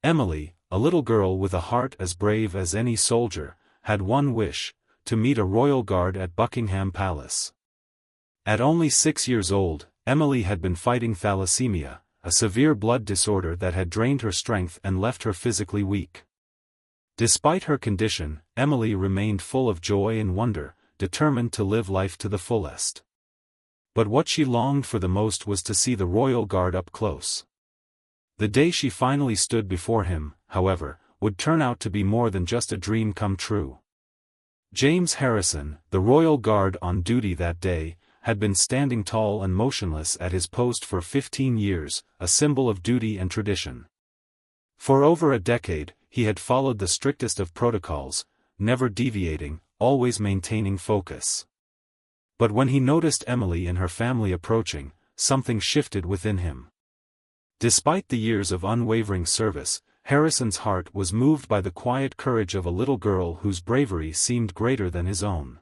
Emily, a little girl with a heart as brave as any soldier, had one wish: to meet a royal guard at Buckingham Palace. At only 6 years old, Emily had been fighting thalassemia, a severe blood disorder that had drained her strength and left her physically weak. Despite her condition, Emily remained full of joy and wonder, determined to live life to the fullest. But what she longed for the most was to see the royal guard up close. The day she finally stood before him, however, would turn out to be more than just a dream come true. James Harrison, the royal guard on duty that day, had been standing tall and motionless at his post for 15 years, a symbol of duty and tradition. For over a decade, he had followed the strictest of protocols, never deviating, always maintaining focus. But when he noticed Emily and her family approaching, something shifted within him. Despite the years of unwavering service, Harrison's heart was moved by the quiet courage of a little girl whose bravery seemed greater than his own.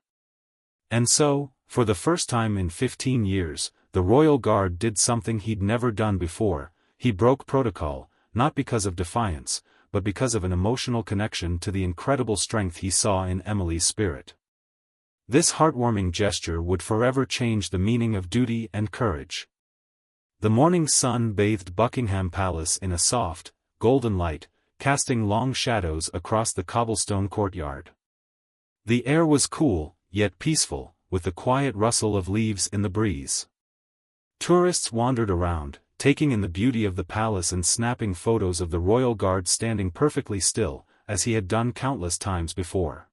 And so, for the first time in 15 years, the royal guard did something he'd never done before. He broke protocol, not because of defiance, but because of an emotional connection to the incredible strength he saw in Emily's spirit. This heartwarming gesture would forever change the meaning of duty and courage. The morning sun bathed Buckingham Palace in a soft, golden light, casting long shadows across the cobblestone courtyard. The air was cool, yet peaceful, with the quiet rustle of leaves in the breeze. Tourists wandered around, taking in the beauty of the palace and snapping photos of the royal guard standing perfectly still, as he had done countless times before.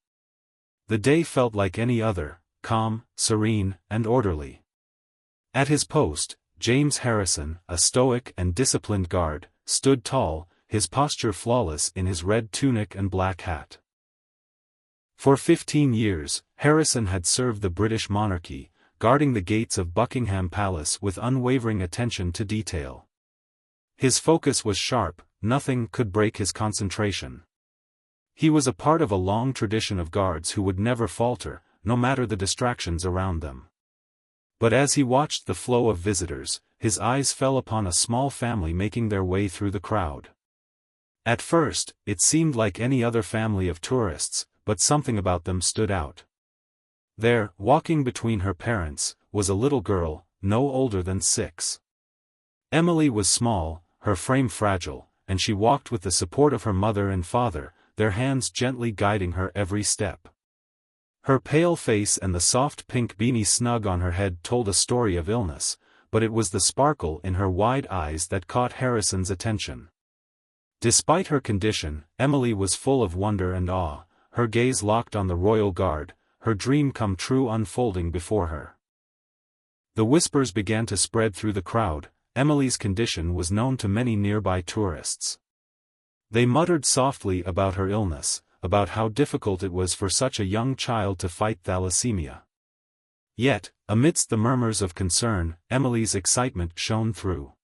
The day felt like any other, calm, serene, and orderly. At his post, James Harrison, a stoic and disciplined guard, stood tall, his posture flawless in his red tunic and black hat. For 15 years, Harrison had served the British monarchy, guarding the gates of Buckingham Palace with unwavering attention to detail. His focus was sharp, nothing could break his concentration. He was a part of a long tradition of guards who would never falter, no matter the distractions around them. But as he watched the flow of visitors, his eyes fell upon a small family making their way through the crowd. At first, it seemed like any other family of tourists, but something about them stood out. There, walking between her parents, was a little girl, no older than 6. Emily was small, her frame fragile, and she walked with the support of her mother and father, their hands gently guiding her every step. Her pale face and the soft pink beanie snug on her head told a story of illness, but it was the sparkle in her wide eyes that caught Harrison's attention. Despite her condition, Emily was full of wonder and awe, her gaze locked on the royal guard, her dream come true unfolding before her. The whispers began to spread through the crowd. Emily's condition was known to many nearby tourists. They muttered softly about her illness, about how difficult it was for such a young child to fight thalassemia. Yet, amidst the murmurs of concern, Emily's excitement shone through.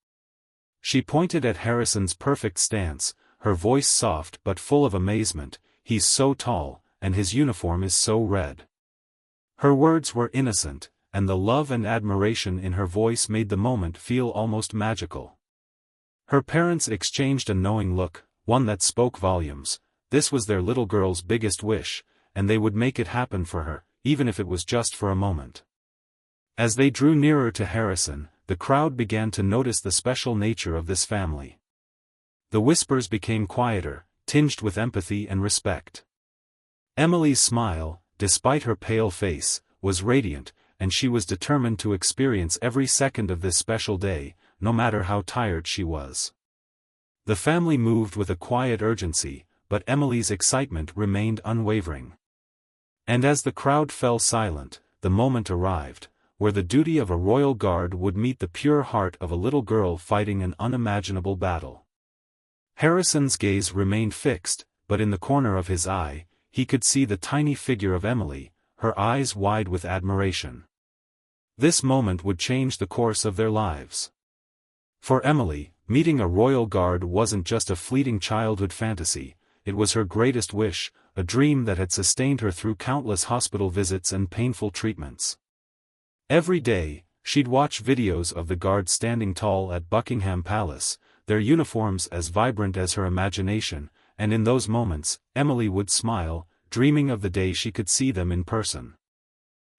She pointed at Harrison's perfect stance, her voice soft but full of amazement. "He's so tall, and his uniform is so red." Her words were innocent, and the love and admiration in her voice made the moment feel almost magical. Her parents exchanged a knowing look, one that spoke volumes. This was their little girl's biggest wish, and they would make it happen for her, even if it was just for a moment. As they drew nearer to Harrison, the crowd began to notice the special nature of this family. The whispers became quieter, tinged with empathy and respect. Emily's smile, despite her pale face, was radiant, and she was determined to experience every second of this special day, no matter how tired she was. The family moved with a quiet urgency, but Emily's excitement remained unwavering. And as the crowd fell silent, the moment arrived, where the duty of a royal guard would meet the pure heart of a little girl fighting an unimaginable battle. Harrison's gaze remained fixed, but in the corner of his eye, he could see the tiny figure of Emily, her eyes wide with admiration. This moment would change the course of their lives. For Emily, meeting a royal guard wasn't just a fleeting childhood fantasy, it was her greatest wish, a dream that had sustained her through countless hospital visits and painful treatments. Every day, she'd watch videos of the guard standing tall at Buckingham Palace, their uniforms as vibrant as her imagination, and in those moments, Emily would smile, dreaming of the day she could see them in person.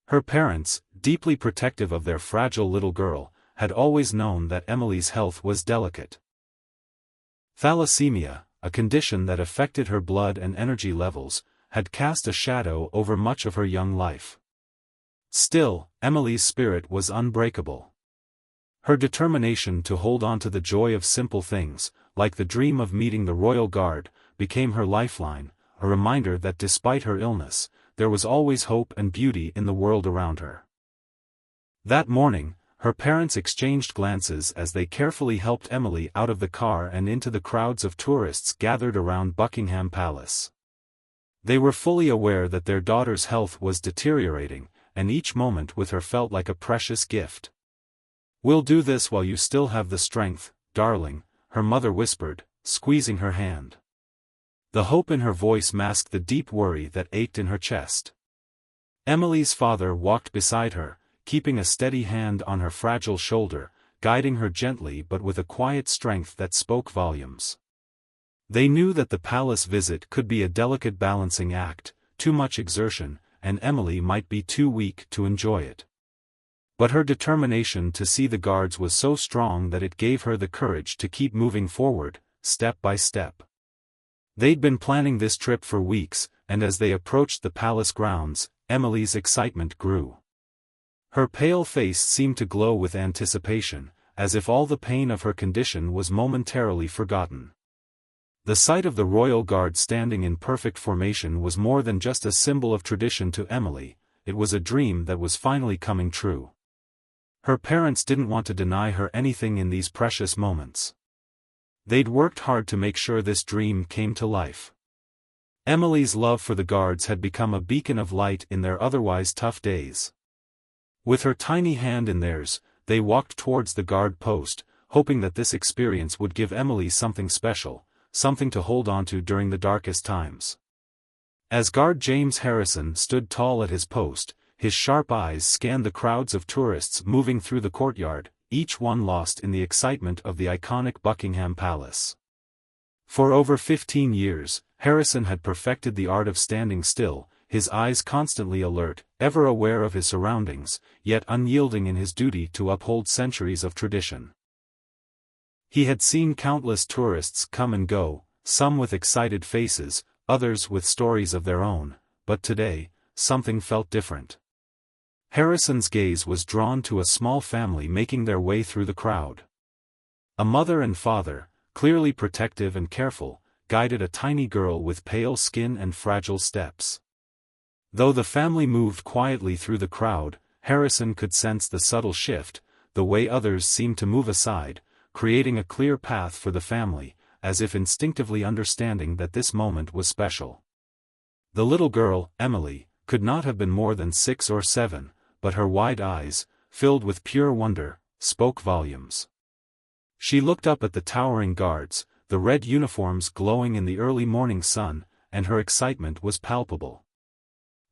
Her parents, deeply protective of their fragile little girl, had always known that Emily's health was delicate. Thalassemia, a condition that affected her blood and energy levels, had cast a shadow over much of her young life. Still, Emily's spirit was unbreakable. Her determination to hold on to the joy of simple things, like the dream of meeting the royal guard, became her lifeline, a reminder that despite her illness, there was always hope and beauty in the world around her. That morning, her parents exchanged glances as they carefully helped Emily out of the car and into the crowds of tourists gathered around Buckingham Palace. They were fully aware that their daughter's health was deteriorating, and each moment with her felt like a precious gift. "We'll do this while you still have the strength, darling," her mother whispered, squeezing her hand. The hope in her voice masked the deep worry that ached in her chest. Emily's father walked beside her, keeping a steady hand on her fragile shoulder, guiding her gently but with a quiet strength that spoke volumes. They knew that the palace visit could be a delicate balancing act, too much exertion, and Emily might be too weak to enjoy it. But her determination to see the guards was so strong that it gave her the courage to keep moving forward, step by step. They'd been planning this trip for weeks, and as they approached the palace grounds, Emily's excitement grew. Her pale face seemed to glow with anticipation, as if all the pain of her condition was momentarily forgotten. The sight of the royal guard standing in perfect formation was more than just a symbol of tradition to Emily, it was a dream that was finally coming true. Her parents didn't want to deny her anything in these precious moments. They'd worked hard to make sure this dream came to life. Emily's love for the guards had become a beacon of light in their otherwise tough days. With her tiny hand in theirs, they walked towards the guard post, hoping that this experience would give Emily something special, something to hold on to during the darkest times. As Guard James Harrison stood tall at his post, his sharp eyes scanned the crowds of tourists moving through the courtyard, each one lost in the excitement of the iconic Buckingham Palace. For over 15 years, Harrison had perfected the art of standing still, his eyes constantly alert, ever aware of his surroundings, yet unyielding in his duty to uphold centuries of tradition. He had seen countless tourists come and go, some with excited faces, others with stories of their own, but today, something felt different. Harrison's gaze was drawn to a small family making their way through the crowd. A mother and father, clearly protective and careful, guided a tiny girl with pale skin and fragile steps. Though the family moved quietly through the crowd, Harrison could sense the subtle shift, the way others seemed to move aside, creating a clear path for the family, as if instinctively understanding that this moment was special. The little girl, Emily, could not have been more than 6 or 7, but her wide eyes, filled with pure wonder, spoke volumes. She looked up at the towering guards, the red uniforms glowing in the early morning sun, and her excitement was palpable.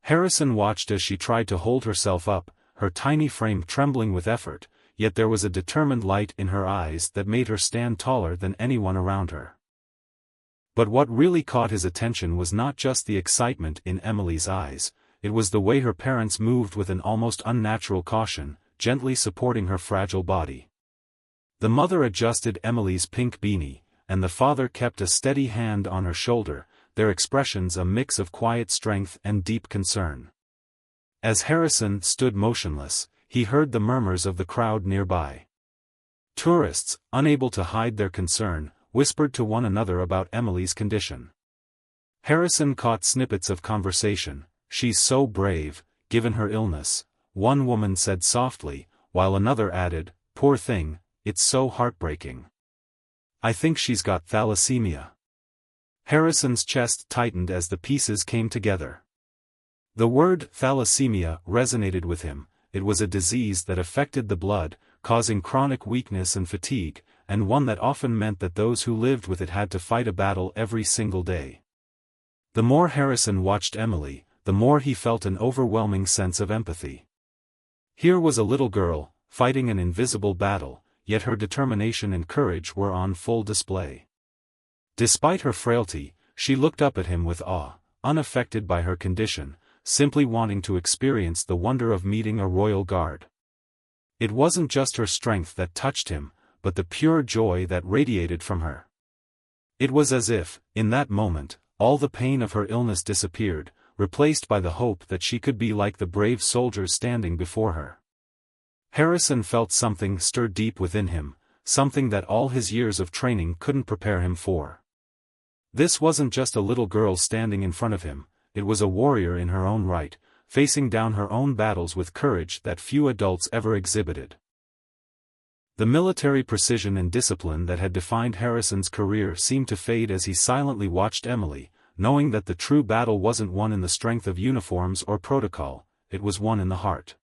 Harrison watched as she tried to hold herself up, her tiny frame trembling with effort, yet there was a determined light in her eyes that made her stand taller than anyone around her. But what really caught his attention was not just the excitement in Emily's eyes, it was the way her parents moved with an almost unnatural caution, gently supporting her fragile body. The mother adjusted Emily's pink beanie, and the father kept a steady hand on her shoulder, their expressions a mix of quiet strength and deep concern. As Harrison stood motionless, he heard the murmurs of the crowd nearby. Tourists, unable to hide their concern, whispered to one another about Emily's condition. Harrison caught snippets of conversation. "She's so brave, given her illness," one woman said softly, while another added, "Poor thing, it's so heartbreaking. I think she's got thalassemia." Harrison's chest tightened as the pieces came together. The word thalassemia resonated with him. It was a disease that affected the blood, causing chronic weakness and fatigue, and one that often meant that those who lived with it had to fight a battle every single day. The more Harrison watched Emily, the more he felt an overwhelming sense of empathy. Here was a little girl, fighting an invisible battle, yet her determination and courage were on full display. Despite her frailty, she looked up at him with awe, unaffected by her condition, simply wanting to experience the wonder of meeting a royal guard. It wasn't just her strength that touched him, but the pure joy that radiated from her. It was as if, in that moment, all the pain of her illness disappeared, replaced by the hope that she could be like the brave soldiers standing before her. Harrison felt something stir deep within him, something that all his years of training couldn't prepare him for. This wasn't just a little girl standing in front of him, it was a warrior in her own right, facing down her own battles with courage that few adults ever exhibited. The military precision and discipline that had defined Harrison's career seemed to fade as he silently watched Emily, knowing that the true battle wasn't won in the strength of uniforms or protocol, it was won in the heart.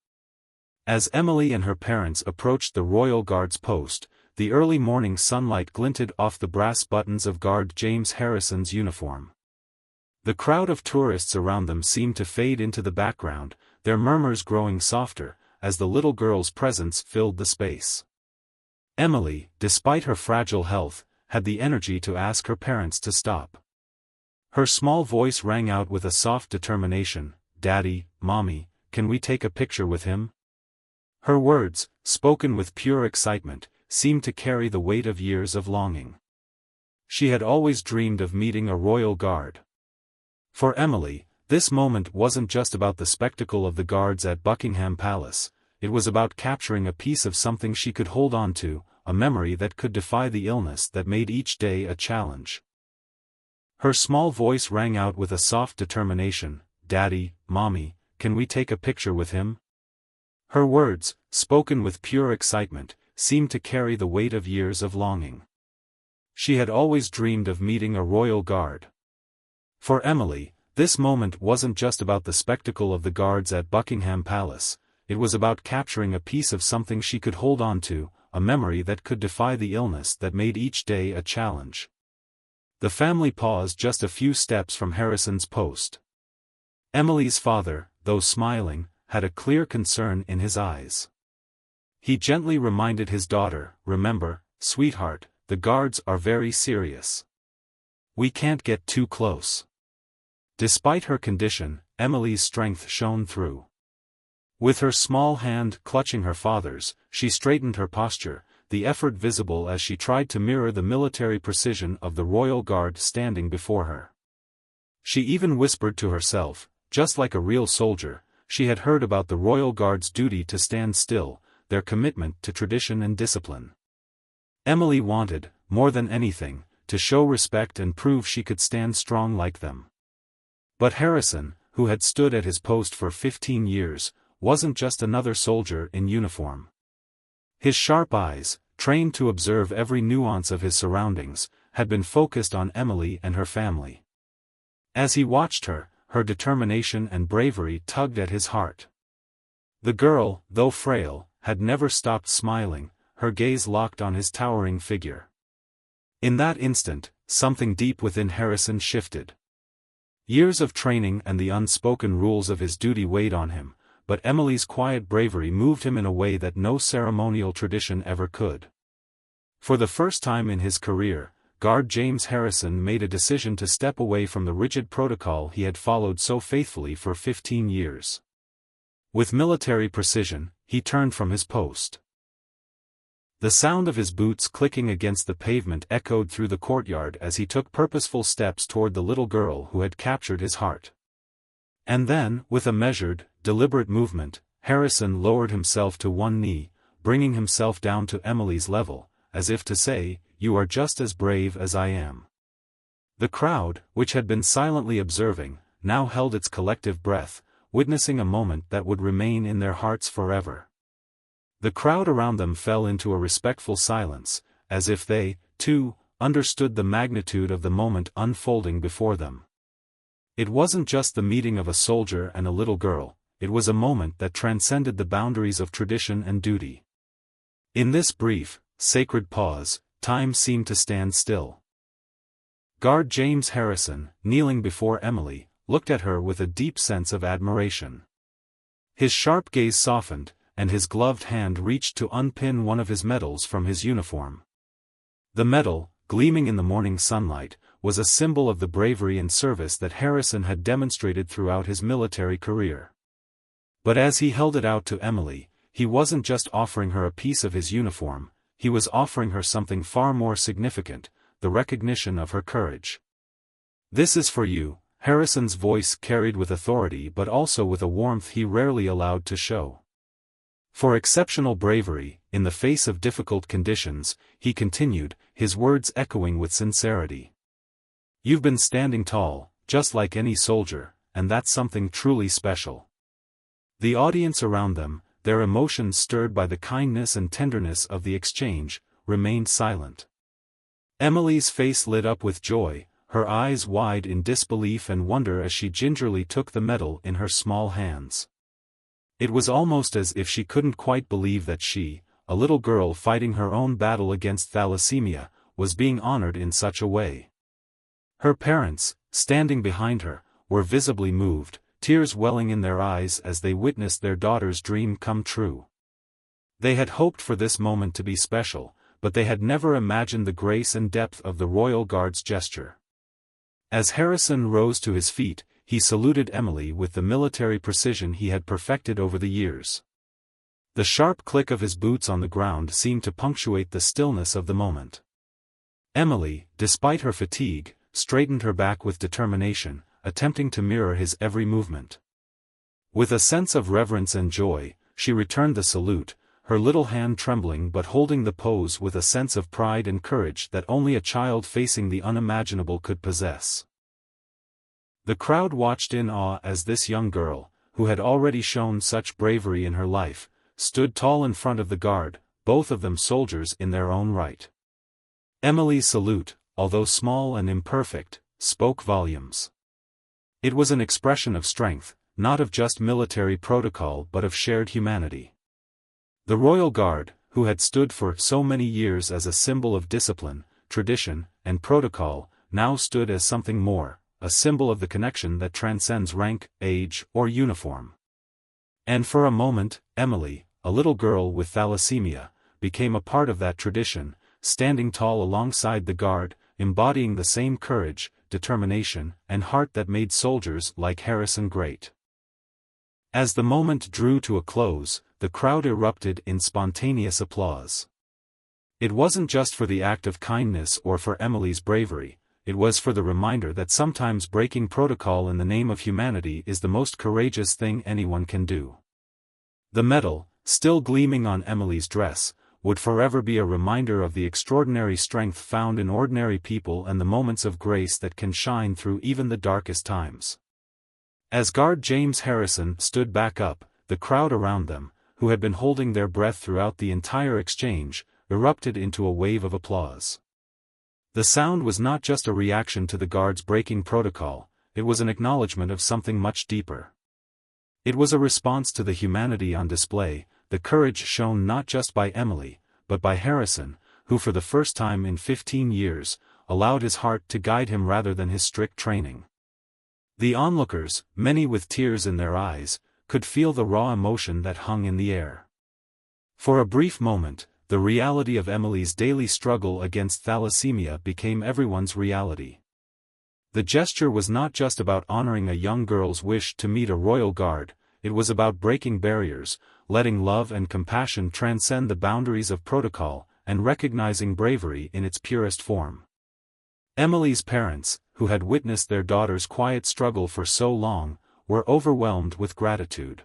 As Emily and her parents approached the Royal Guard's post, the early morning sunlight glinted off the brass buttons of Guard James Harrison's uniform. The crowd of tourists around them seemed to fade into the background, their murmurs growing softer, as the little girl's presence filled the space. Emily, despite her fragile health, had the energy to ask her parents to stop. Her small voice rang out with a soft determination, "Daddy, Mommy, can we take a picture with him?" Her words, spoken with pure excitement, seemed to carry the weight of years of longing. She had always dreamed of meeting a royal guard. For Emily, this moment wasn't just about the spectacle of the guards at Buckingham Palace, it was about capturing a piece of something she could hold on to, a memory that could defy the illness that made each day a challenge. Her small voice rang out with a soft determination, "Daddy, Mommy, can we take a picture with him?" Her words, spoken with pure excitement, seemed to carry the weight of years of longing. She had always dreamed of meeting a royal guard. For Emily, this moment wasn't just about the spectacle of the guards at Buckingham Palace, it was about capturing a piece of something she could hold on to, a memory that could defy the illness that made each day a challenge. The family paused just a few steps from Harrison's post. Emily's father, though smiling, had a clear concern in his eyes. He gently reminded his daughter, "Remember, sweetheart, the guards are very serious. We can't get too close." Despite her condition, Emily's strength shone through. With her small hand clutching her father's, she straightened her posture, the effort visible as she tried to mirror the military precision of the royal guard standing before her. She even whispered to herself, just like a real soldier, she had heard about the royal guard's duty to stand still, their commitment to tradition and discipline. Emily wanted, more than anything, to show respect and prove she could stand strong like them. But Harrison, who had stood at his post for 15 years, wasn't just another soldier in uniform. His sharp eyes, trained to observe every nuance of his surroundings, had been focused on Emily and her family. As he watched her, her determination and bravery tugged at his heart. The girl, though frail, had never stopped smiling, her gaze locked on his towering figure. In that instant, something deep within Harrison shifted. Years of training and the unspoken rules of his duty weighed on him, but Emily's quiet bravery moved him in a way that no ceremonial tradition ever could. For the first time in his career, Guard James Harrison made a decision to step away from the rigid protocol he had followed so faithfully for 15 years. With military precision, he turned from his post. The sound of his boots clicking against the pavement echoed through the courtyard as he took purposeful steps toward the little girl who had captured his heart. And then, with a measured, deliberate movement, Harrison lowered himself to one knee, bringing himself down to Emily's level, as if to say, "You are just as brave as I am." The crowd, which had been silently observing, now held its collective breath, witnessing a moment that would remain in their hearts forever. The crowd around them fell into a respectful silence, as if they, too, understood the magnitude of the moment unfolding before them. It wasn't just the meeting of a soldier and a little girl, it was a moment that transcended the boundaries of tradition and duty. In this brief, sacred pause, time seemed to stand still. Guard James Harrison, kneeling before Emily, looked at her with a deep sense of admiration. His sharp gaze softened, and his gloved hand reached to unpin one of his medals from his uniform. The medal, gleaming in the morning sunlight, was a symbol of the bravery and service that Harrison had demonstrated throughout his military career. But as he held it out to Emily, he wasn't just offering her a piece of his uniform, he was offering her something far more significant, the recognition of her courage. "This is for you," Harrison's voice carried with authority but also with a warmth he rarely allowed to show. "For exceptional bravery, in the face of difficult conditions," he continued, his words echoing with sincerity. "You've been standing tall, just like any soldier, and that's something truly special." The audience around them, their emotions stirred by the kindness and tenderness of the exchange, remained silent. Emily's face lit up with joy, her eyes wide in disbelief and wonder as she gingerly took the medal in her small hands. It was almost as if she couldn't quite believe that she, a little girl fighting her own battle against thalassemia, was being honored in such a way. Her parents, standing behind her, were visibly moved, tears welling in their eyes as they witnessed their daughter's dream come true. They had hoped for this moment to be special, but they had never imagined the grace and depth of the Royal Guard's gesture. As Harrison rose to his feet, he saluted Emily with the military precision he had perfected over the years. The sharp click of his boots on the ground seemed to punctuate the stillness of the moment. Emily, despite her fatigue, straightened her back with determination, attempting to mirror his every movement. With a sense of reverence and joy, she returned the salute, her little hand trembling but holding the pose with a sense of pride and courage that only a child facing the unimaginable could possess. The crowd watched in awe as this young girl, who had already shown such bravery in her life, stood tall in front of the guard, both of them soldiers in their own right. Emily's salute, although small and imperfect, spoke volumes. It was an expression of strength, not of just military protocol but of shared humanity. The Royal Guard, who had stood for so many years as a symbol of discipline, tradition, and protocol, now stood as something more, a symbol of the connection that transcends rank, age, or uniform. And for a moment, Emily, a little girl with thalassemia, became a part of that tradition, standing tall alongside the Guard, embodying the same courage, determination, and heart that made soldiers like Harrison great. As the moment drew to a close, the crowd erupted in spontaneous applause. It wasn't just for the act of kindness or for Emily's bravery, it was for the reminder that sometimes breaking protocol in the name of humanity is the most courageous thing anyone can do. The medal, still gleaming on Emily's dress, would forever be a reminder of the extraordinary strength found in ordinary people and the moments of grace that can shine through even the darkest times. As Guard James Harrison stood back up, the crowd around them, who had been holding their breath throughout the entire exchange, erupted into a wave of applause. The sound was not just a reaction to the Guard's breaking protocol, it was an acknowledgement of something much deeper. It was a response to the humanity on display, the courage shown not just by Emily, but by Harrison, who for the first time in 15 years, allowed his heart to guide him rather than his strict training. The onlookers, many with tears in their eyes, could feel the raw emotion that hung in the air. For a brief moment, the reality of Emily's daily struggle against thalassemia became everyone's reality. The gesture was not just about honoring a young girl's wish to meet a royal guard, it was about breaking barriers, letting love and compassion transcend the boundaries of protocol, and recognizing bravery in its purest form. Emily's parents, who had witnessed their daughter's quiet struggle for so long, were overwhelmed with gratitude.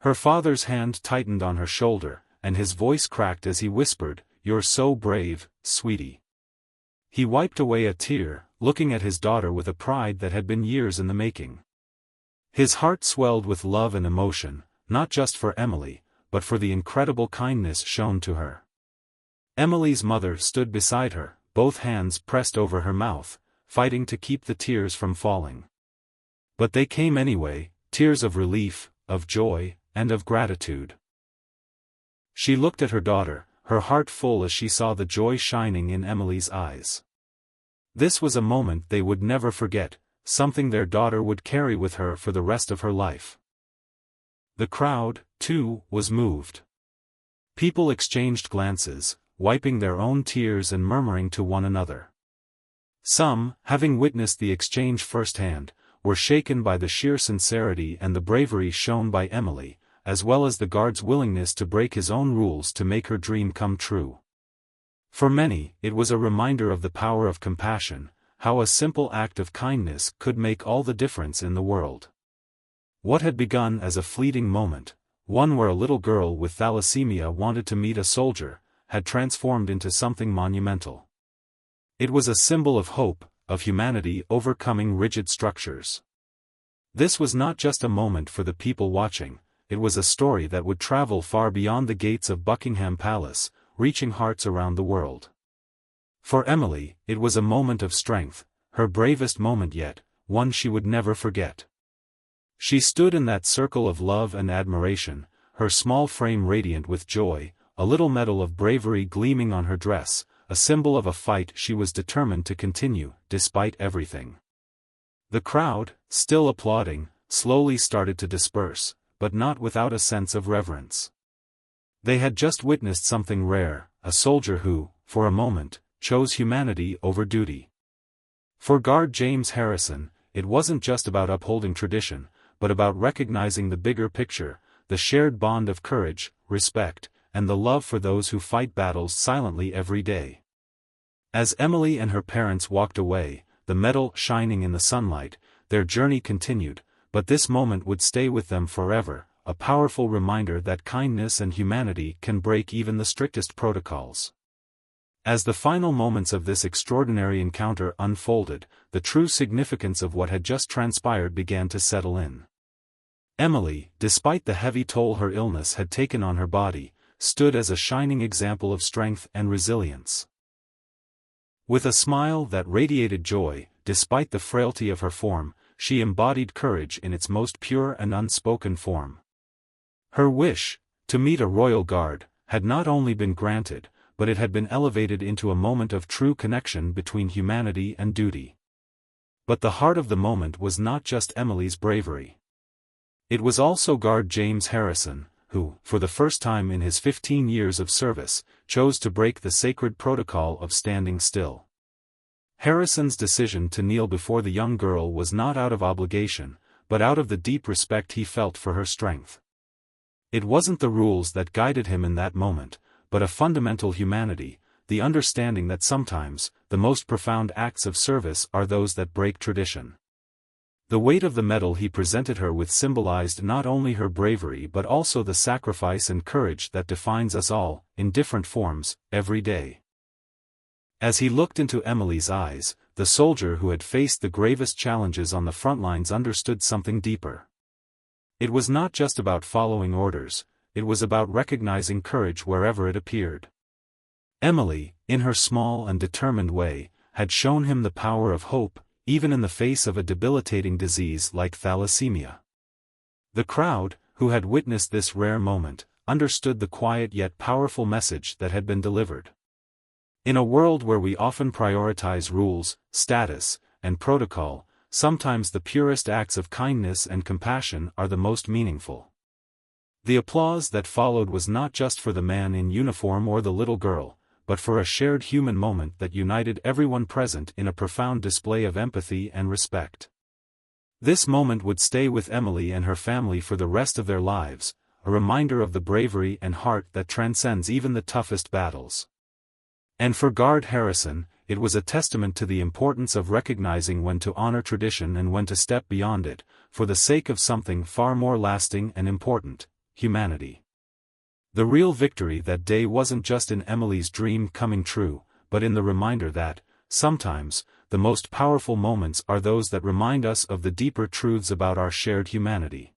Her father's hand tightened on her shoulder, and his voice cracked as he whispered, "You're so brave, sweetie." He wiped away a tear, looking at his daughter with a pride that had been years in the making. His heart swelled with love and emotion, not just for Emily, but for the incredible kindness shown to her. Emily's mother stood beside her, both hands pressed over her mouth, fighting to keep the tears from falling. But they came anyway, tears of relief, of joy, and of gratitude. She looked at her daughter, her heart full as she saw the joy shining in Emily's eyes. This was a moment they would never forget, something their daughter would carry with her for the rest of her life. The crowd, too, was moved. People exchanged glances, wiping their own tears and murmuring to one another. Some, having witnessed the exchange firsthand, were shaken by the sheer sincerity and the bravery shown by Emily, as well as the guard's willingness to break his own rules to make her dream come true. For many, it was a reminder of the power of compassion, how a simple act of kindness could make all the difference in the world. What had begun as a fleeting moment, one where a little girl with thalassemia wanted to meet a soldier, had transformed into something monumental. It was a symbol of hope, of humanity overcoming rigid structures. This was not just a moment for the people watching, it was a story that would travel far beyond the gates of Buckingham Palace, reaching hearts around the world. For Emily, it was a moment of strength, her bravest moment yet, one she would never forget. She stood in that circle of love and admiration, her small frame radiant with joy, a little medal of bravery gleaming on her dress, a symbol of a fight she was determined to continue, despite everything. The crowd, still applauding, slowly started to disperse, but not without a sense of reverence. They had just witnessed something rare, a soldier who, for a moment, chose humanity over duty. For Guard James Harrison, it wasn't just about upholding tradition, but about recognizing the bigger picture, the shared bond of courage, respect, and the love for those who fight battles silently every day. As Emily and her parents walked away, the medal shining in the sunlight, their journey continued, but this moment would stay with them forever, a powerful reminder that kindness and humanity can break even the strictest protocols. As the final moments of this extraordinary encounter unfolded, the true significance of what had just transpired began to settle in. Emily, despite the heavy toll her illness had taken on her body, stood as a shining example of strength and resilience. With a smile that radiated joy, despite the frailty of her form, she embodied courage in its most pure and unspoken form. Her wish, to meet a royal guard, had not only been granted, but it had been elevated into a moment of true connection between humanity and duty. But the heart of the moment was not just Emily's bravery. It was also Guard James Harrison, who, for the first time in his 15 years of service, chose to break the sacred protocol of standing still. Harrison's decision to kneel before the young girl was not out of obligation, but out of the deep respect he felt for her strength. It wasn't the rules that guided him in that moment, but a fundamental humanity, the understanding that sometimes, the most profound acts of service are those that break tradition. The weight of the medal he presented her with symbolized not only her bravery but also the sacrifice and courage that defines us all, in different forms, every day. As he looked into Emily's eyes, the soldier who had faced the gravest challenges on the front lines understood something deeper. It was not just about following orders, it was about recognizing courage wherever it appeared. Emily, in her small and determined way, had shown him the power of hope, even in the face of a debilitating disease like thalassemia. The crowd, who had witnessed this rare moment, understood the quiet yet powerful message that had been delivered. In a world where we often prioritize rules, status, and protocol, sometimes the purest acts of kindness and compassion are the most meaningful. The applause that followed was not just for the man in uniform or the little girl, but for a shared human moment that united everyone present in a profound display of empathy and respect. This moment would stay with Emily and her family for the rest of their lives, a reminder of the bravery and heart that transcends even the toughest battles. And for Guard Harrison, it was a testament to the importance of recognizing when to honor tradition and when to step beyond it, for the sake of something far more lasting and important, humanity. The real victory that day wasn't just in Emily's dream coming true, but in the reminder that, sometimes, the most powerful moments are those that remind us of the deeper truths about our shared humanity.